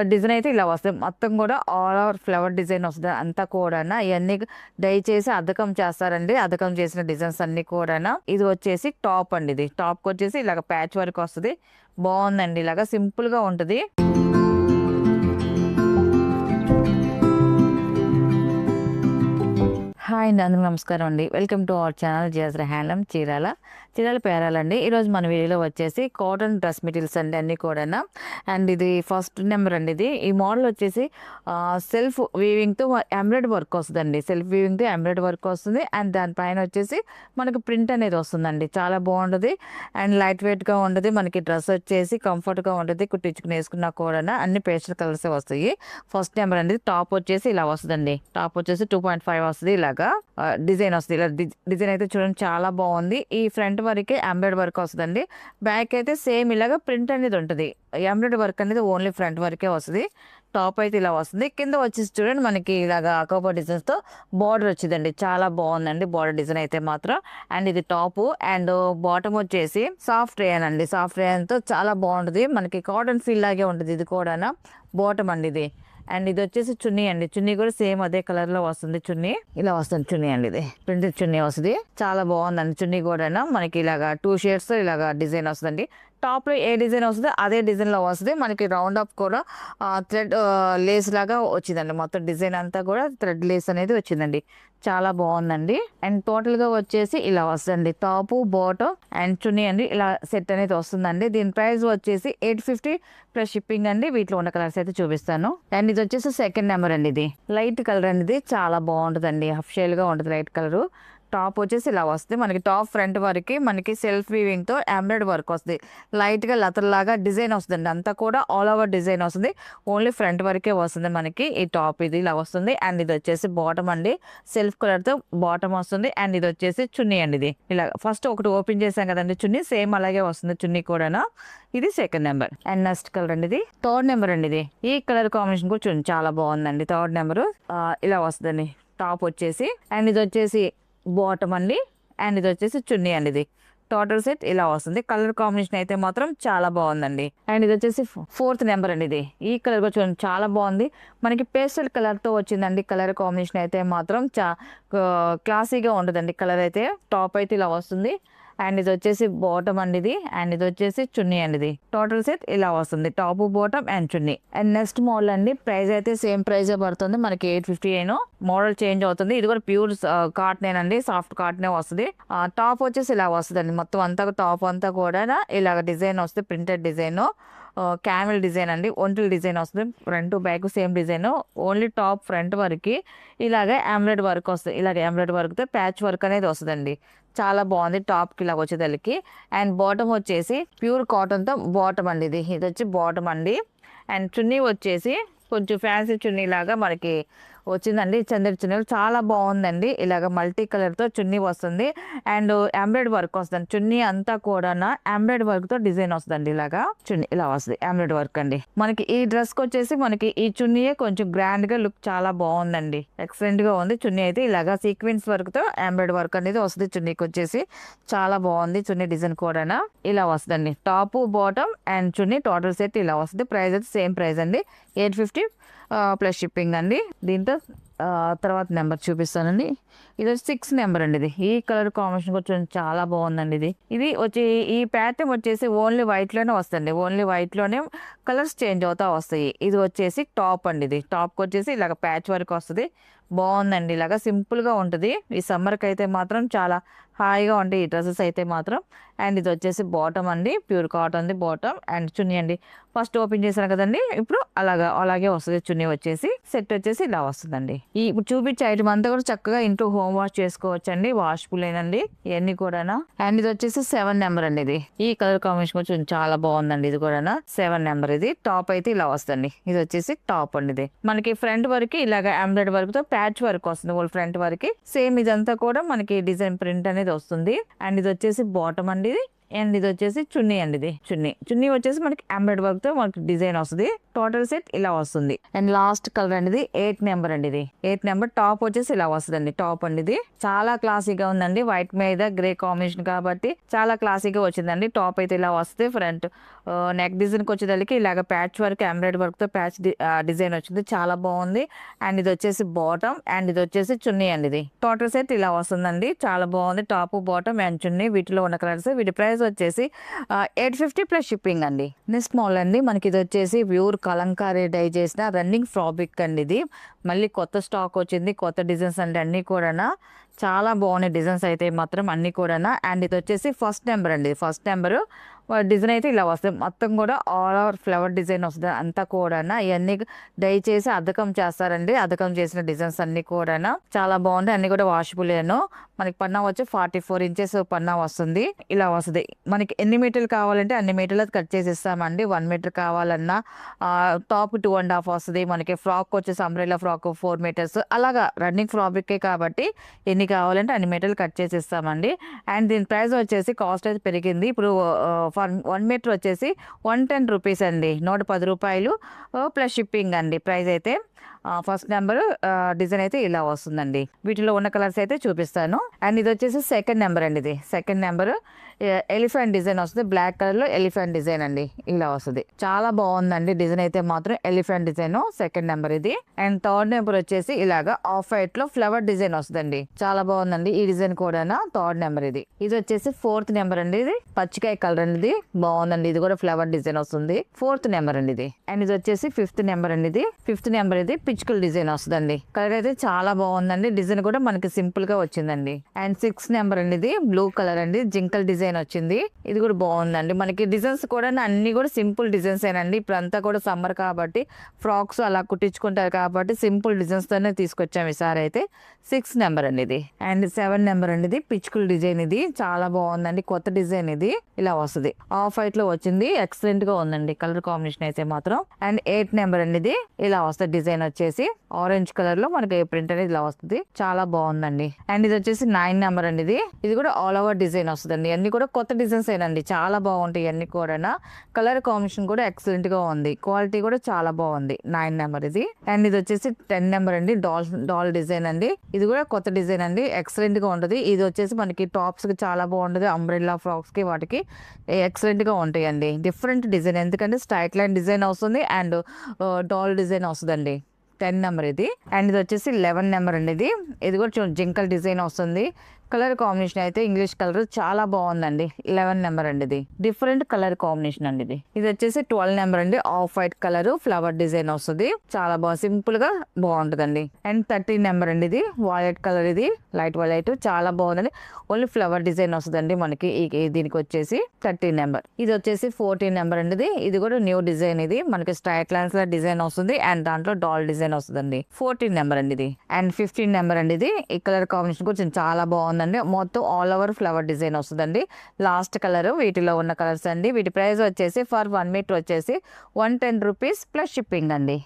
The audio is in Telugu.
డిజైన్ అయితే ఇలా వస్తుంది. మొత్తం కూడా ఆల్ ఓవర్ ఫ్లవర్ డిజైన్ వస్తుంది అంతా కూడా. ఇవన్నీ దయచేసి అద్దకం చేస్తారండి. అద్దకం చేసిన డిజైన్స్ అన్ని కూడా. ఇది వచ్చేసి టాప్ అండి. ఇది టాప్ వచ్చేసి ఇలాగ ప్యాచ్ వర్క్ వస్తుంది. బాగుందండి. ఇలాగా సింపుల్ గా ఉంటది. హాయ్ అండి, అందరికీ నమస్కారం అండి. వెల్కమ్ టు అవర్ ఛానల్ జేజ్రా హ్యాండ్లూమ్ చీరాల పేరాలండి. ఈరోజు మన వీడియోలో వచ్చేసి కాటన్ డ్రెస్ మెటీరియల్స్ అండి అన్నీ కూడా. అండ్ ఇది ఫస్ట్ నెంబర్ అండి. ఈ మోడల్ వచ్చేసి సెల్ఫ్ వీవింగ్తో ఎంబ్రాయిడరీ వర్క్ వస్తుందండి. సెల్ఫ్ వీవింగ్తో ఎంబ్రాయిడరీ వర్క్ వస్తుంది. అండ్ దానిపైన వచ్చేసి మనకు ప్రింట్ అనేది వస్తుందండి. చాలా బాగుంటుంది అండ్ లైట్ వెయిట్గా ఉంటుంది. మనకి డ్రెస్ వచ్చేసి కంఫర్ట్గా ఉంటుంది. కుట్టించుకుని వేసుకున్నా కూడా అన్ని పేస్టల్ కలర్స్ వస్తాయి. ఫస్ట్ నెంబర్ అండి. టాప్ వచ్చేసి ఇలా వస్తుందండి. టాప్ వచ్చేసి 2.5 వస్తుంది. ఇలాగా డిజైన్ వస్తుంది. ఇలా డిజైన్ అయితే చూడండి చాలా బాగుంది. ఈ ఫ్రంట్ వరకే ఎంబ్రాయిడరీ వర్క్ వస్తుందండి. బ్యాక్ అయితే సేమ్ ఇలాగా ప్రింట్ అనేది ఉంటుంది. ఎంబ్రాయిడరీ వర్క్ అనేది ఓన్లీ ఫ్రంట్ వరకే వస్తుంది. టాప్ అయితే ఇలా వస్తుంది. కింద వచ్చేసి చూడండి మనకి ఇలాగా అకోపా డిజైన్స్ తో బార్డర్ వచ్చిందండి. చాలా బాగుందండి బార్డర్ డిజైన్ అయితే మాత్రం. అండ్ ఇది టాప్ అండ్ బాటమ్ వచ్చేసి సాఫ్ట్ రేయన్ అండి. సాఫ్ట్ రేయన్ తో చాలా బాగుంటుంది. మనకి కాటన్ ఫీల్ లాగే ఉంటుంది. ఇది కూడా బాటమ్ అండి ఇది. అండ్ ఇది వచ్చేసి చున్నీ అండి. చున్నీ కూడా సేమ్ అదే కలర్ లో వస్తుంది. చున్నీ ఇలా వస్తుంది. చున్నీ అండి ఇది ప్రింటెడ్ చున్నీ వస్తుంది. చాలా బాగుందండి. చున్నీ కూడా మనకి ఇలాగా 2 షేడ్స్ ఇలాగా డిజైన్ వస్తుందండి. టాప్ లో ఏ డిజైన్ వస్తుంది అదే డిజైన్ లో వస్తుంది. మనకి రౌండ్ అప్ కూడా థ్రెడ్ లేస్ లాగా వచ్చిందండి. మొత్తం డిజైన్ అంతా కూడా థ్రెడ్ లేస్ అనేది వచ్చిందండి. చాలా బాగుందండి. అండ్ టోటల్ గా వచ్చేసి ఇలా వస్తుంది. టాప్ బాటమ్ అండ్ చున్నీ అండి. ఇలా సెట్ అనేది వస్తుందండి. దీని ప్రైస్ వచ్చేసి 850 ప్లస్ షిప్పింగ్ అండి. వీటిలో ఉన్న కలర్స్ అయితే చూపిస్తాను. అండ్ ఇది వచ్చేసి సెకండ్ నెంబర్ అండి. ఇది లైట్ కలర్ అండి. ఇది చాలా బాగుంటుందండి. హాఫ్ షేల్ గా ఉంటుంది లైట్ కలర్. టాప్ వచ్చేసి ఇలా వస్తుంది. మనకి టాప్ ఫ్రంట్ వరకు మనకి సెల్ఫ్ వీవింగ్ తో ఎంబ్రాయిడరీ వర్క్ వస్తుంది. లైట్ గా లతల్లాగా డిజైన్ వస్తుంది. అంతా కూడా ఆల్ ఓవర్ డిజైన్ వస్తుంది. ఓన్లీ ఫ్రంట్ వరకే వస్తుంది మనకి ఈ టాప్. ఇది ఇలా వస్తుంది. అండ్ ఇది వచ్చేసి బాటమ్ అండి. సెల్ఫ్ కలర్ తో బాటమ్ వస్తుంది. అండ్ ఇది వచ్చేసి చున్నీ అండి. ఇది ఇలా ఫస్ట్ ఒకటి ఓపెన్ చేసాం కదండి చున్నీ, సేమ్ అలాగే వస్తుంది చున్నీ కూడా. ఇది second number. And next colour అండి. ఇది థర్డ్ నెంబర్ అండి. ఇది ఈ కలర్ కాంబినేషన్ కూడా చూడండి చాలా బాగుందండి. థర్డ్ నెంబర్ ఇలా వస్తుందండి టాప్ వచ్చేసి. అండ్ ఇది వచ్చేసి బాటమ్ అండి. అండ్ ఇది వచ్చేసి చున్నీ అండి. ఇది టోటల్ సెట్ ఇలా వస్తుంది. కలర్ కాంబినేషన్ అయితే మాత్రం చాలా బాగుందండి. అండ్ ఇది వచ్చేసి ఫోర్త్ నెంబర్ అండి. ఇది ఈ కలర్ కూడా చూడండి చాలా బాగుంది. మనకి పేస్టల్ కలర్ తో వచ్చిందండి. కలర్ కాంబినేషన్ అయితే మాత్రం క్లాసీగా ఉంటుందండి. కలర్ అయితే టాప్ అయితే ఇలా వస్తుంది. అండ్ ఇది వచ్చేసి బాటమ్ అండి. ఇది అండ్ ఇది వచ్చేసి చున్నీ అండి. ఇది టోటల్ సెట్ ఇలా వస్తుంది. Top bottom and chunni. And next model అండి. ప్రైస్ అయితే సేమ్ ప్రైస్ పడుతుంది మనకి 850 అయినా. మోడల్ చేంజ్ అవుతుంది. ఇది కూడా ప్యూర్ కాటన్ అండి. సాఫ్ట్ కాటన్ వస్తుంది. టాప్ వచ్చేసి ఇలా వస్తుంది అండి. మొత్తం అంతా టాప్ అంతా కూడా ఇలాగ డిజైన్ వస్తుంది. ప్రింటెడ్ డిజైన్ క్యామెల్ డిజైన్ అండి. ఒంటిల్ డిజైన్ వస్తుంది. Front back same design. Only top front వరకు ఇలాగే ఎంబ్రాయిడరీ వర్క్ వస్తుంది. ఇలాగే ఎంబ్రాయిడరీ వర్క్ తో ప్యాచ్ వర్క్ అనేది వస్తుందండి. చాలా బాగుంది. టాప్ కి ఇలా వచ్చేదానికి. అండ్ బాటమ్ వచ్చేసి ప్యూర్ కాటన్ తో బాటమ్ అండి. ఇది వచ్చి బాటమ్ అండి. అండ్ చున్నీ వచ్చేసి కొంచెం ఫ్యాన్సీ చున్నీ లాగా మనకి వచ్చిందండి. చందరి చున్నీ చాలా బాగుందండి. ఇలాగ మల్టీ కలర్ తో చున్నీ వస్తుంది. అండ్ ఎంబ్రాయిడరీ వర్క్ వస్తుంది. చున్నీ అంతా కూడా ఎంబ్రాయిడరీ వర్క్ తో డిజైన్ వస్తుంది. ఇలాగా చున్నీ ఇలా వస్తుంది. ఎంబ్రాయిడరీ వర్క్ అండి. మనకి ఈ డ్రెస్ కి వచ్చేసి మనకి ఈ చున్నీయే కొంచెం గ్రాండ్ గా లుక్ చాలా బాగుందండి. ఎక్సలెంట్ గా ఉంది. చున్నీ అయితే ఇలాగా సీక్వెన్స్ వర్క్ తో ఎంబ్రాయిడరీ వర్క్ అనేది వస్తుంది. చున్నీకి వచ్చేసి చాలా బాగుంది. చున్నీ డిజైన్ కూడా ఇలా వస్తుందండి. Top bottom and chunni total set ఇలా వస్తుంది. ప్రైస్ అయితే సేమ్ ప్రైస్ అండి. 850 ప్లస్ షిప్పింగ్ అండి. దీంతో తర్వాత నెంబర్ చూపిస్తానండి. ఇది వచ్చి 6 నెంబర్ అండి. ఇది ఈ కలర్ కాంబినేషన్ కూడా చాలా బాగుందండి. ఇది వచ్చి ఈ ప్యాటర్న్ వచ్చేసి ఓన్లీ వైట్ లోనే వస్తుంది. ఓన్లీ వైట్ లోనే కలర్స్ చేంజ్ అవుతా వస్తాయి. ఇది వచ్చేసి టాప్ అండి. ఇది టాప్ వచ్చేసి ఇలాగ ప్యాచ్ వర్క్ వస్తుంది. బాగుందండి. ఇలాగా సింపుల్ గా ఉంటుంది. ఈ సమ్మర్ కి అయితే మాత్రం చాలా హాయిగా ఉంటాయి ఈ డ్రెస్సెస్ అయితే మాత్రం. అండ్ ఇది వచ్చేసి బాటమ్ అండి. Pure cotton the bottom and chunni అండి. ఫస్ట్ ఓపెన్ చేశాను కదండి. ఇప్పుడు అలాగే వస్తుంది. చున్నీ వచ్చేసి సెట్ వచ్చేసి ఇలా వస్తుందండి. ఈ ఇప్పుడు చూపించే ఐటమ్ అంతా కూడా చక్కగా ఇంట్లో హోమ్ వాష్ చేసుకోవచ్చండి. వాష్ఫుల్ ఏనండి ఇవన్నీ కూడా. అండ్ ఇది వచ్చేసి 7 నెంబర్ అండి. ఇది ఈ కలర్ కాంబినేషన్ కొంచెం చాలా బాగుందండి. ఇది కూడా 7 నెంబర్. ఇది టాప్ అయితే ఇలా వస్తుంది. ఇది వచ్చేసి టాప్ అండి. ఇది మనకి ఫ్రంట్ వరకు ఇలాగ ఎంబ్రాయిడరీ వర్క్ తో ప్యాచ్ వర్క్ వస్తుంది. ఓల్ ఫ్రంట్ వరకు సేమ్ ఇదంతా కూడా మనకి డిజైన్ ప్రింట్ అనేది వస్తుంది. అండ్ ఇది వచ్చేసి బాటమ్ అండి. ఇది అండ్ ఇది వచ్చేసి చున్నీ అండి. ఇది చున్నీ వచ్చేసి మనకి ఎంబ్రాయిడరీ వర్క్ తో మనకి డిజైన్ వస్తుంది. టోటల్ సెట్ ఇలా వస్తుంది. అండ్ లాస్ట్ కలర్ అండి ఇది 8 నెంబర్ అండి. ఇది 8 నెంబర్ టాప్ వచ్చేసి ఇలా వస్తుందండి. టాప్ అండి ఇది చాలా క్లాసీగా ఉందండి. వైట్ మీద గ్రే కాంబినేషన్ కాబట్టి చాలా క్లాసీగా వచ్చిందండి. టాప్ అయితే ఇలా వస్తుంది. ఫ్రంట్ నెక్ డిజైన్ కి వచ్చేదానికి ఇలాగ ప్యాచ్ వర్క్ ఎంబ్రాయిడరీ వర్క్ తో ప్యాచ్ డిజైన్ వచ్చింది. చాలా బాగుంది. అండ్ ఇది వచ్చేసి బాటమ్ అండ్ ఇది వచ్చేసి చున్నీ అండి. ఇది టోటల్ సెట్ ఇలా వస్తుందండి. చాలా బాగుంది. టాప్ బాటమ్ అండ్ చున్నీ వీటిలో ఉన్న కలర్స్. వీటి ప్రైస్ వచ్చేసి 850 ప్లస్ షిప్పింగ్ అండి. నెక్స్ట్ మోడల్ అండి మనకి ఇది వచ్చేసి ప్యూర్ కలంకారీ డై చేసిన రన్నింగ్ ఫ్రాబ్రిక్ అండి. ఇది మళ్ళీ కొత్త స్టాక్ వచ్చింది. కొత్త డిజైన్స్ అండి అన్ని కూడా చాలా బాగున్నాయి. డిజైన్స్ అయితే మాత్రం అన్ని కూడా. అండ్ ఇది వచ్చేసి ఫస్ట్ నెంబర్ అండి. ఫస్ట్ నెంబర్ డిజైన్ అయితే ఇలా వస్తుంది. మొత్తం కూడా ఆల్ ఓవర్ ఫ్లవర్ డిజైన్ వస్తుంది. అంతా కూడా ఇవన్నీ దయచేసి అద్దకం చేస్తారండి. అద్దకం చేసిన డిజైన్స్ అన్ని కూడా చాలా బాగుంటాయి. అన్ని కూడా వాషబుల్ మనకి పన్నా వచ్చి 44 ఇంచెస్ పన్నా వస్తుంది. ఇలా వస్తుంది. మనకి ఎన్ని మీటర్లు కావాలంటే అన్ని మీటర్లు కట్ చేసి ఇస్తామండి. 1 మీటర్ కావాలన్నా టాప్ 2.5 వస్తుంది. మనకి ఫ్రాక్ వచ్చేసి అంబ్రెల్లా ఫ్రాక్ 4 మీటర్స్ అలాగా రన్నింగ్ ఫ్రాబ్రికే కాబట్టి ఎన్ని కావాలంటే అన్ని మీటర్లు కట్ చేసి ఇస్తామండి. అండ్ దీని ప్రైస్ వచ్చేసి కాస్ట్ అయితే పెరిగింది. ఇప్పుడు 1 మీటర్ వచ్చేసి 110 రూపీస్ అండి. 110 రూపాయలు ప్లస్ షిప్పింగ్ అండి. ప్రైస్ అయితే ఫస్ట్ నెంబర్ డిజైన్ అయితే ఇలా వస్తుందండి. వీటిలో ఉన్న కలర్స్ అయితే చూపిస్తాను. అండ్ ఇది వచ్చేసి సెకండ్ నెంబర్ అండి. ఇది సెకండ్ నెంబర్ ఎలిఫెంట్ డిజైన్ వస్తుంది. బ్లాక్ కలర్ లో ఎలిఫెంట్ డిజైన్ అండి. ఇలా వస్తుంది. చాలా బాగుందండి. డిజైన్ అయితే మాత్రం ఎలిఫెంట్ డిజైన్ సెకండ్ నెంబర్ ఇది. అండ్ థర్డ్ నెంబర్ వచ్చేసి ఇలాగా ఆఫ్ వైట్ లో ఫ్లవర్ డిజైన్ వస్తుందండి. చాలా బాగుందండి. ఈ డిజైన్ కూడా థర్డ్ నెంబర్ ఇది. ఇది వచ్చేసి ఫోర్త్ నెంబర్ అండి. ఇది పచ్చికాయ కలర్ అండి. ఇది బాగుందండి. ఇది కూడా ఫ్లవర్ డిజైన్ వస్తుంది. ఫోర్త్ నెంబర్ అండి ఇది. అండ్ ఇది వచ్చేసి ఫిఫ్త్ నెంబర్ అండి. ఇది ఫిఫ్త్ నెంబర్ ఇది పిచ్చుకల్ డిజైన్ వస్తుందండి. కలర్ అయితే చాలా బాగుందండి. డిజైన్ కూడా మనకి సింపుల్ గా వచ్చిందండి. అండ్ 6 నెంబర్ అండి. ఇది బ్లూ కలర్ అండి. జింకల్ డిజైన్ వచ్చింది. ఇది కూడా బాగుందండి. మనకి డిజైన్స్ కూడా అన్ని కూడా సింపుల్ డిజైన్స్ ఏనండి. ఇప్పుడు అంతా కూడా సమ్మర్ కాబట్టి ఫ్రాక్స్ అలా కుట్టించుకుంటారు కాబట్టి సింపుల్ డిజైన్స్ తోనే తీసుకొచ్చాం ఈసారి అయితే. 6 నెంబర్ అండి ఇది. అండ్ 7 నెంబర్ అండి. ఇది పిచ్చుకల్ డిజైన్. ఇది చాలా బాగుందండి. కొత్త డిజైన్ ఇది. ఇలా వస్తుంది. ఆఫ్ వైట్ లో వచ్చింది. ఎక్సలెంట్ గా ఉందండి కలర్ కాంబినేషన్ అయితే మాత్రం. అండ్ 8 నెంబర్ అండి. ఇది ఇలా వస్తుంది. డిజైన్ వచ్చేసి ఆరెంజ్ కలర్ లో మనకి ప్రింట్ అనేది ఇలా వస్తుంది. చాలా బాగుందండి. అండ్ ఇది వచ్చేసి 9 నెంబర్ అండి. ఇది కూడా ఆల్ ఓవర్ డిజైన్ వస్తుందండి. అన్ని కూడా కొత్త డిజైన్స్ ఏనండి. చాలా బాగుంటాయి అన్ని కూడా. కలర్ కాంబినేషన్ కూడా ఎక్సలెంట్ గా ఉంది. క్వాలిటీ కూడా చాలా బాగుంది. 9 నెంబర్ ఇది. అండ్ ఇది వచ్చేసి 10 నెంబర్ అండి. డాల్ డిజైన్ అండి. ఇది కూడా కొత్త డిజైన్ అండి. ఎక్సలెంట్ గా ఉంటుంది. ఇది వచ్చేసి మనకి టాప్స్ కి చాలా బాగుంటుంది. అంబ్రెల్లా ఫ్రాక్స్ కి వాటికి ఎక్సలెంట్ గా ఉంటాయండి. డిఫరెంట్ డిజైన్ ఎందుకంటే స్ట్రైట్ లైన్ డిజైన్ వస్తుంది అండ్ డాల్ డిజైన్ వస్తుందండి. 10 నెంబర్ ఇది. అండ్ ఇది వచ్చేసి 11 నెంబర్ అండి. ఇది కూడా జింకల్ డిజైన్ వస్తుంది. కలర్ కాంబినేషన్ అయితే ఇంగ్లీష్ కలర్ చాలా బాగుందండి. 11 నెంబర్ అండి. ఇది డిఫరెంట్ కలర్ కాంబినేషన్ అండి. ఇది వచ్చేసి 12 నెంబర్ అండి. Off white colour flower design వస్తుంది. చాలా బాగుంది. సింపుల్ గా బాగుంటుందండి. అండ్ 13 నెంబర్ అండి. ఇది వాయిలెట్ కలర్. ఇది లైట్ వైలెట్ చాలా బాగుందండి. ఓన్లీ ఫ్లవర్ డిజైన్ వస్తుందండి మనకి దీనికి వచ్చేసి 13 నెంబర్. ఇది వచ్చేసి 14 నెంబర్ అండి. ఇది కూడా న్యూ డిజైన్. ఇది మనకి స్ట్రైట్ లైన్స్ లో డిజైన్ వస్తుంది అండ్ దాంట్లో డాల్ డిజైన్ వస్తుందండి. 14 నెంబర్ అండి. ఇది అండ్ 15 నెంబర్ అండి. ఈ కలర్ కాంబినేషన్ కూడా చాలా బాగుంది. మొత్తం ఆల్ ఓవర్ ఫ్లవర్ డిజైన్ వస్తుందండి. లాస్ట్ కలర్ వీటిలో ఉన్న కలర్స్ అండి. వీటి ప్రైస్ వచ్చేసి ఫర్ 1 మీటర్ వచ్చేసి 110 రూపీస్ ప్లస్ షిప్పింగ్ అండి.